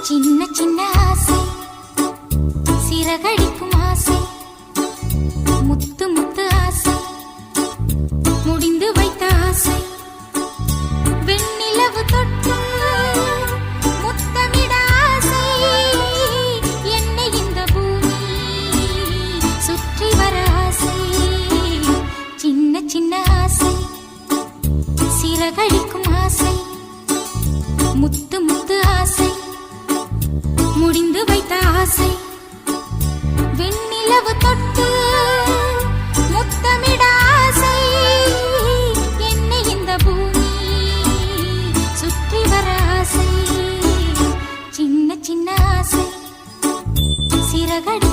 சின்ன சின்ன ஆசை சிறகடிக்கும் ஆசை முத்து முத்து ஆசை முடிந்து வைத்த ஆசை வெண்ணிலவு தொட்டு முத்தமிட ஆசை என்னை இந்த பூமி சுற்றி வர ஆசை சின்ன சின்ன ஆசை சிறகடிக்கும் ஆசை முத்து முத்து ஆசை முடிந்து வைத்த ஆசை வெண்ணிலவு தொட்டு முத்தமிட ஆசை என்னை இந்த பூமி சுற்றி வர ஆசை சின்ன சின்ன ஆசை சிறகடி